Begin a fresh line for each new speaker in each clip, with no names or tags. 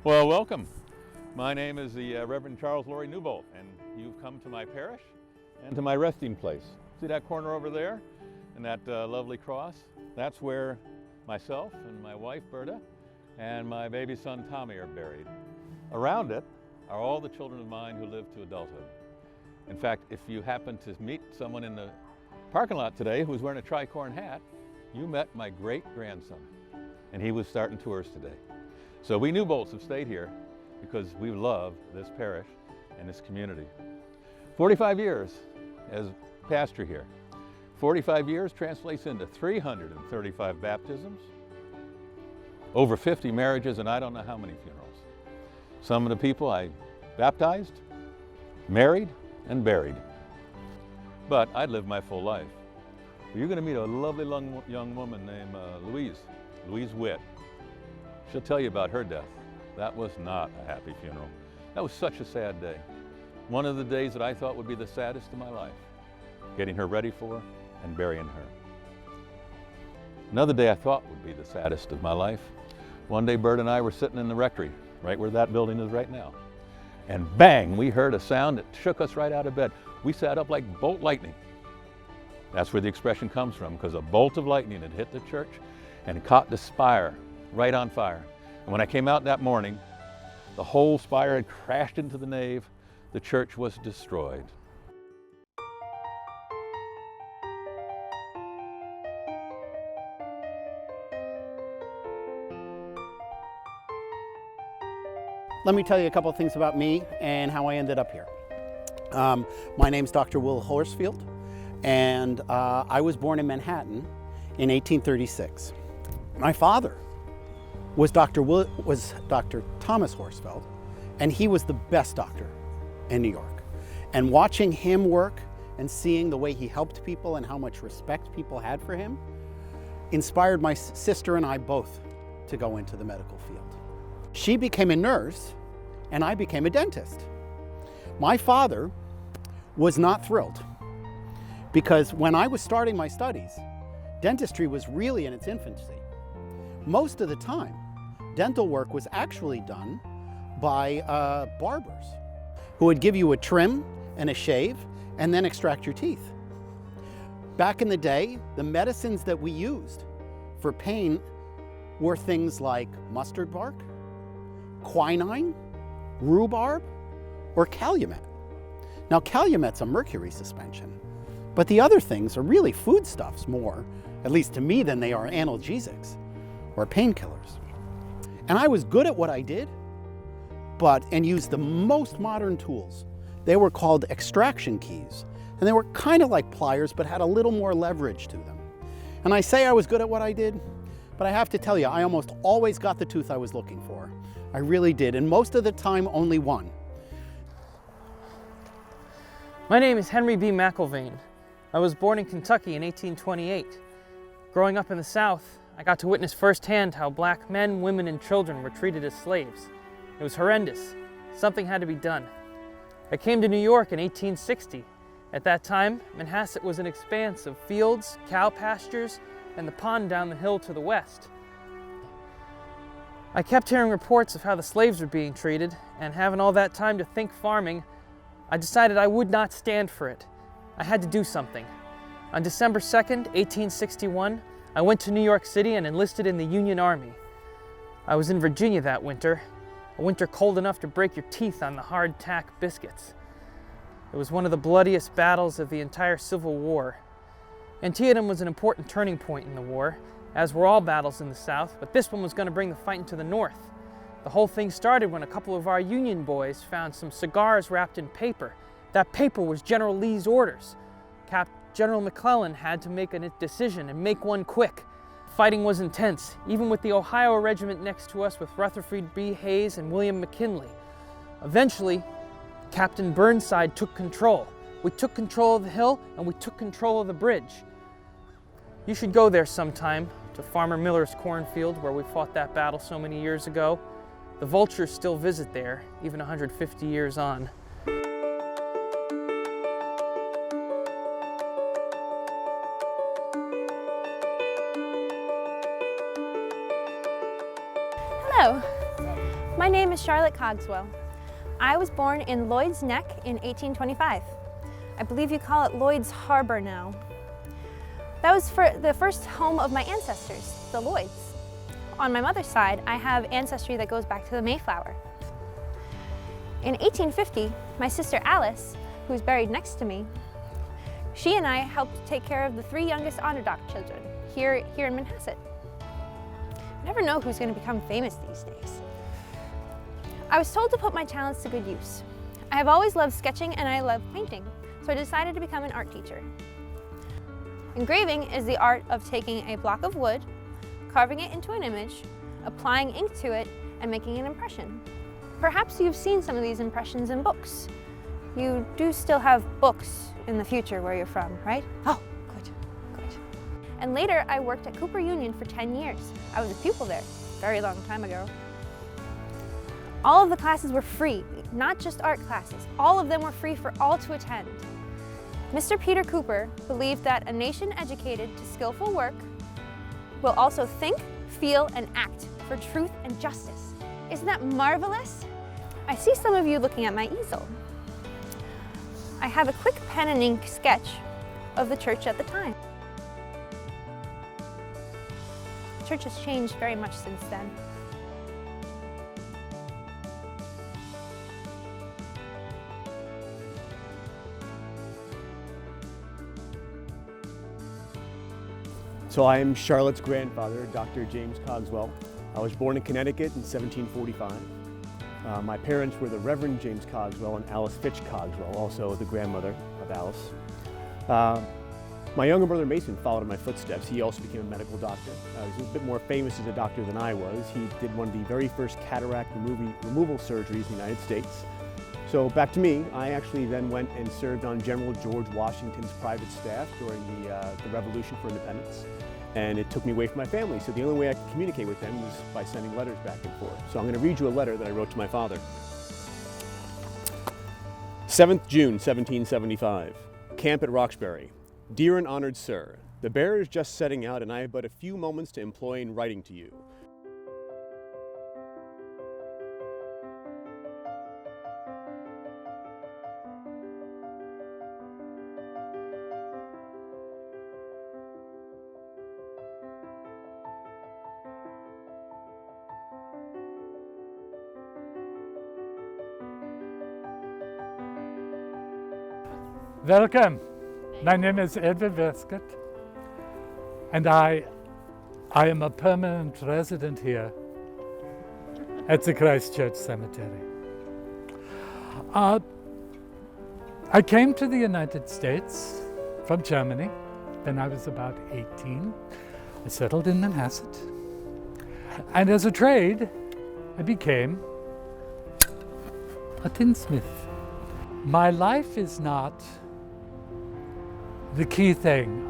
Well, welcome. My name is the Reverend Newbolt, and you've come to my parish and to my resting place. See that corner over there and that lovely cross? That's where myself and my wife Berta and my baby son Tommy are buried. Around it are all the children of mine who lived to adulthood. In fact, if you happen to meet someone in the parking lot today who's wearing a tricorn hat, you met my great-grandson, and he was starting tours today. So we Newbolts have stayed here because we love this parish and this community. 45 years as pastor here. 45 years translates into 335 baptisms, over 50 marriages, and I don't know how many funerals. Some of the people I baptized, married, and buried. But I lived my full life. You're going to meet a lovely young woman named Louise Witt. She'll tell you about her death. That was not a happy funeral. That was such a sad day. One of the days that I thought would be the saddest of my life, getting her ready for and burying her. Another day I thought would be the saddest of my life. One day Bert and I were sitting in the rectory, right where that building is right now. And bang, we heard a sound that shook us right out of bed. We sat up like bolt lightning. That's where the expression comes from, because a bolt of lightning had hit the church and caught the spire right on fire. And when I came out that morning, the whole spire had crashed into the nave. The church was destroyed.
Let me tell you a couple of things about me and how I ended up here. My name's Dr. Will Horsfield, and I was born in Manhattan in 1836. My father was Dr. Thomas Horsfeld, and he was the best doctor in New York. And watching him work and seeing the way he helped people and how much respect people had for him inspired my sister and I both to go into the medical field. She became a nurse and I became a dentist. My father was not thrilled because when I was starting my studies, dentistry was really in its infancy. Most of the time, dental work was actually done by barbers who would give you a trim and a shave and then extract your teeth. Back in the day, the medicines that we used for pain were things like mustard bark, quinine, rhubarb, or calumet. Now, calumet's a mercury suspension, but the other things are really foodstuffs more, at least to me, than they are analgesics or painkillers. And I was good at what I did, and used the most modern tools. They were called extraction keys, and they were kind of like pliers, but had a little more leverage to them. And I say I was good at what I did, but I have to tell you, I almost always got the tooth I was looking for. I really did, and most of the time, only one.
My name is Henry B. McIlvain. I was born in Kentucky in 1828. Growing up in the South, I got to witness firsthand how black men, women, and children were treated as slaves. It was horrendous. Something had to be done. I came to New York in 1860. At that time, Manhasset was an expanse of fields, cow pastures, and the pond down the hill to the west. I kept hearing reports of how the slaves were being treated, and having all that time to think farming, I decided I would not stand for it. I had to do something. On December 2nd, 1861, I went to New York City and enlisted in the Union Army. I was in Virginia that winter, a winter cold enough to break your teeth on the hardtack biscuits. It was one of the bloodiest battles of the entire Civil War. Antietam was an important turning point in the war, as were all battles in the South, but this one was going to bring the fight into the North. The whole thing started when a couple of our Union boys found some cigars wrapped in paper. That paper was General Lee's orders. General McClellan had to make a decision and make one quick. Fighting was intense, even with the Ohio Regiment next to us with Rutherford B. Hayes and William McKinley. Eventually, Captain Burnside took control. We took control of the hill and we took control of the bridge. You should go there sometime, to Farmer Miller's cornfield where we fought that battle so many years ago. The vultures still visit there, even 150 years on.
Hello, My name is Charlotte Cogswell. I was born in Lloyd's Neck in 1825. I believe you call it Lloyd's Harbor now. That was for the first home of my ancestors, the Lloyds. On my mother's side, I have ancestry that goes back to the Mayflower. In 1850, my sister Alice, who's buried next to me, she and I helped take care of the 3 youngest honor dock children here in Manhasset. You never know who's going to become famous these days. I was told to put my talents to good use. I have always loved sketching and I love painting, so I decided to become an art teacher. Engraving is the art of taking a block of wood, carving it into an image, applying ink to it, and making an impression. Perhaps you've seen some of these impressions in books. You do still have books in the future where you're from, right? Oh, good, good. And later I worked at Cooper Union for 10 years. I was a pupil there, a very long time ago. All of the classes were free, not just art classes. All of them were free for all to attend. Mr. Peter Cooper believed that a nation educated to skillful work will also think, feel, and act for truth and justice. Isn't that marvelous? I see some of you looking at my easel. I have a quick pen and ink sketch of the church at the time. The church has changed very much since then.
So I am Charlotte's grandfather, Dr. James Cogswell. I was born in Connecticut in 1745. My parents were the Reverend James Cogswell and Alice Fitch Cogswell, also the grandmother of Alice. My younger brother Mason followed in my footsteps. He also became a medical doctor. He was a bit more famous as a doctor than I was. He did one of the very first cataract removal surgeries in the United States. So back to me, I actually then went and served on General George Washington's private staff during the Revolution for Independence. And it took me away from my family, so the only way I could communicate with them was by sending letters back and forth. So I'm going to read you a letter that I wrote to my father. 7th June, 1775. Camp at Roxbury. Dear and honored sir, the bearer is just setting out and I have but a few moments to employ in writing to you.
Welcome. My name is Edward Westcott, and I am a permanent resident here at the Christchurch Cemetery. I came to the United States from Germany when I was about 18. I settled in Manhasset, and as a trade, I became a tinsmith. My life is not the key thing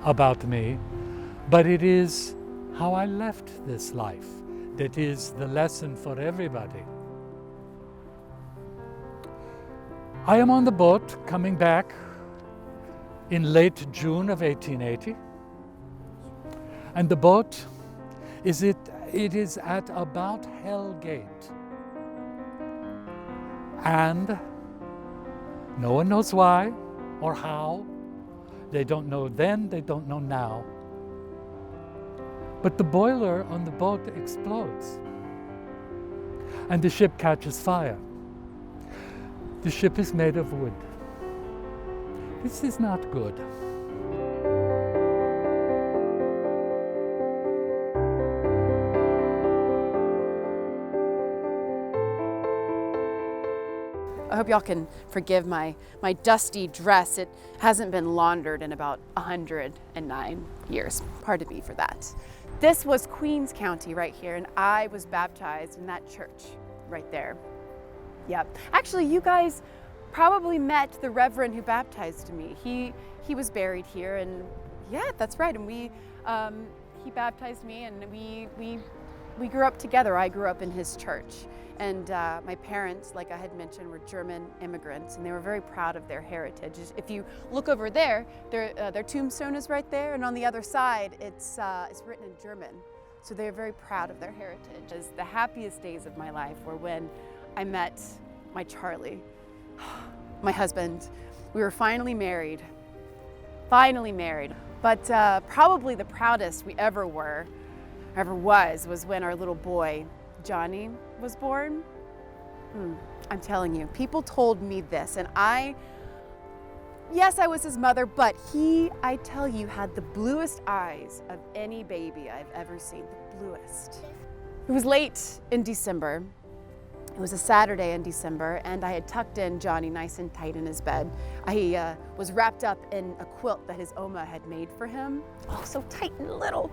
about me, but it is how I left this life that is the lesson for everybody. I am on the boat coming back in late June of 1880, and the boat it is at about Hell Gate, and no one knows why or how. They don't know then, they don't know now. But the boiler on the boat explodes, and the ship catches fire. The ship is made of wood. This is not good.
I hope y'all can forgive my dusty dress. It hasn't been laundered in about 109 years. Pardon me for that. This was Queens County right here, and I was baptized in that church right there. Yep. Actually, you guys probably met the Reverend who baptized me. He was buried here, and yeah, that's right. And he baptized me, and we grew up together. I grew up in his church. And my parents, like I had mentioned, were German immigrants, and they were very proud of their heritage. If you look over there, their tombstone is right there, and on the other side, it's written in German. So they're very proud of their heritage. The happiest days of my life were when I met my Charlie, my husband. We were finally married. But probably the proudest we ever was when our little boy, Johnny, was born. I'm telling you, people told me this, and yes, I was his mother, but he, I tell you, had the bluest eyes of any baby I've ever seen, the bluest. It was late in December. It was a Saturday in December, and I had tucked in Johnny nice and tight in his bed. He was wrapped up in a quilt that his Oma had made for him. Oh, so tight and little.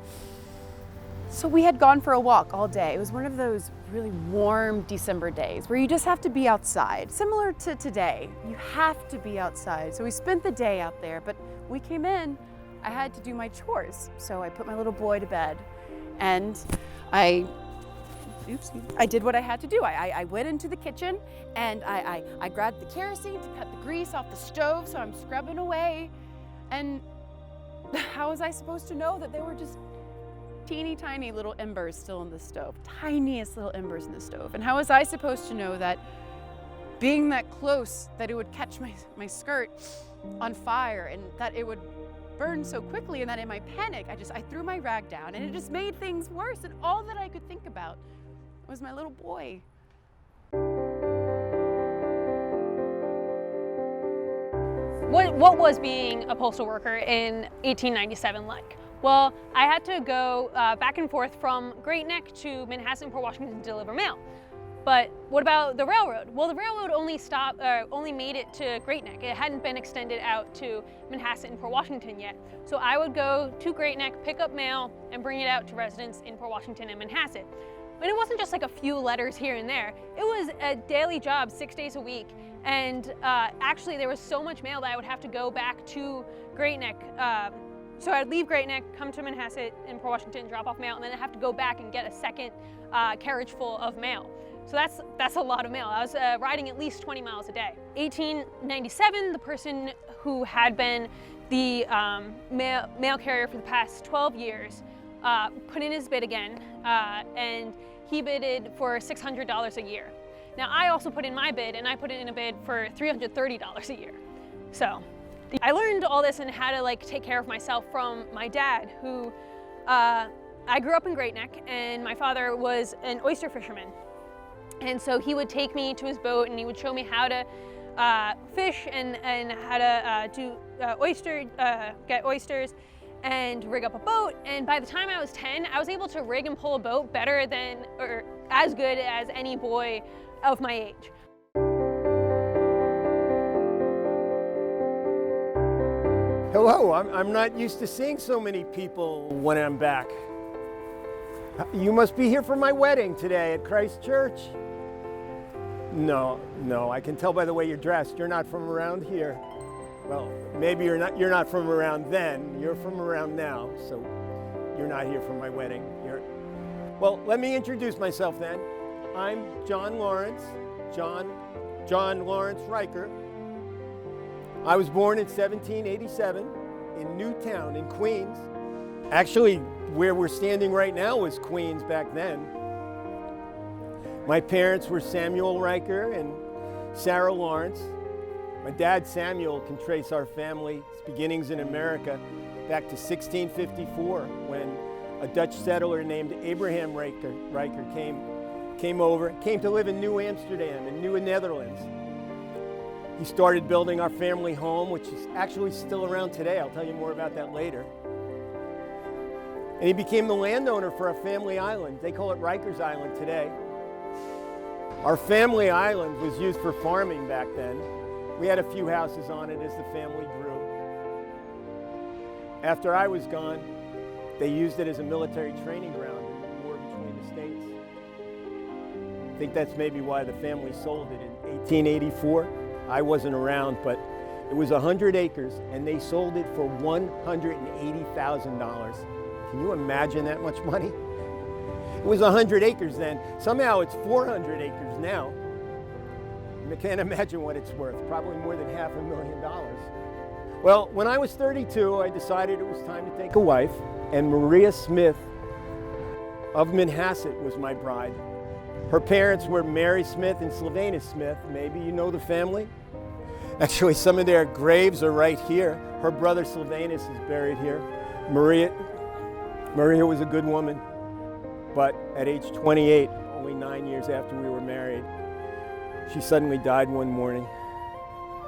So we had gone for a walk all day. It was one of those really warm December days where you just have to be outside. Similar to today, you have to be outside. So we spent the day out there, but we came in, I had to do my chores. So I put my little boy to bed, and I did what I had to do. I went into the kitchen, and I grabbed the kerosene to cut the grease off the stove, so I'm scrubbing away. And how was I supposed to know that they were just teeny tiny little embers still in the stove, tiniest little embers in the stove? And how was I supposed to know that being that close that it would catch my skirt on fire and that it would burn so quickly, and that in my panic, I threw my rag down, and it just made things worse, and all that I could think about was my little boy.
What was being a postal worker in 1897 like? Well, I had to go back and forth from Great Neck to Manhasset and Port Washington to deliver mail. But what about the railroad? Well, the railroad only made it to Great Neck. It hadn't been extended out to Manhasset and Port Washington yet. So I would go to Great Neck, pick up mail, and bring it out to residents in Port Washington and Manhasset. And it wasn't just like a few letters here and there. It was a daily job, 6 days a week. And actually there was so much mail that I would have to go back to Great Neck. So I'd leave Great Neck, come to Manhasset and Port Washington, drop off mail, and then I'd have to go back and get a second carriage full of mail. So that's a lot of mail. I was riding at least 20 miles a day. 1897, the person who had been the mail carrier for the past 12 years put in his bid again, and he bidded for $600 a year. Now I also put in my bid, and I put in a bid for $330 a year. So I learned all this and how to take care of myself from my dad, who I grew up in Great Neck, and my father was an oyster fisherman. And so he would take me to his boat, and he would show me how to fish and how to get oysters and rig up a boat. And by the time I was 10, I was able to rig and pull a boat better than, or as good as, any boy of my age.
Hello, I'm not used to seeing so many people when I'm back. You must be here for my wedding today at Christ Church. No, I can tell by the way you're dressed. You're not from around here. Well, maybe you're not from around then. You're from around now, so you're not here for my wedding. Well, let me introduce myself then. I'm John Lawrence, John Lawrence Ryker. I was born in 1787 in Newtown in Queens. Actually, where we're standing right now was Queens back then. My parents were Samuel Ryker and Sarah Lawrence. My dad, Samuel, can trace our family's beginnings in America back to 1654, when a Dutch settler named Abraham Ryker came to live in New Amsterdam in New Netherlands. He started building our family home, which is actually still around today. I'll tell you more about that later. And he became the landowner for our family island. They call it Ryker's Island today. Our family island was used for farming back then. We had a few houses on it as the family grew. After I was gone, they used it as a military training ground in the war between the states. I think that's maybe why the family sold it in 1884. I wasn't around, but it was 100 acres, and they sold it for $180,000. Can you imagine that much money? It was 100 acres then. Somehow it's 400 acres now. I can't imagine what it's worth, probably more than $500,000. Well, when I was 32, I decided it was time to take a wife, and Maria Smith of Manhasset was my bride. Her parents were Mary Smith and Sylvanus Smith. Maybe you know the family. Actually, some of their graves are right here. Her brother Sylvanus is buried here. Maria was a good woman, but at age 28, only 9 years after we were married, she suddenly died one morning.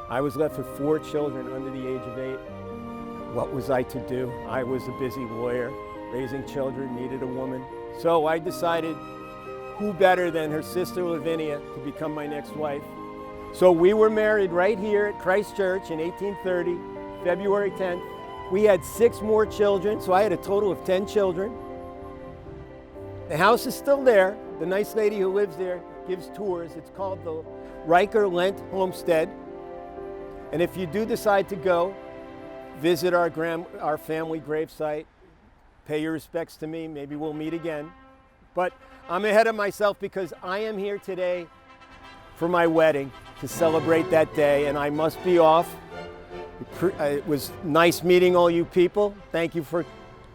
I was left with 4 children under the age of 8. What was I to do? I was a busy lawyer, raising children, needed a woman. So I decided, who better than her sister Lavinia to become my next wife? So we were married right here at Christ Church in 1830, February 10th. We had 6 more children, so I had a total of 10 children. The house is still there. The nice lady who lives there gives tours. It's called the Ryker Lent Homestead. And if you do decide to go, visit our family gravesite, pay your respects to me, maybe we'll meet again. But I'm ahead of myself because I am here today for my wedding to celebrate that day, and I must be off. It was nice meeting all you people. Thank you for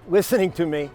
listening to me.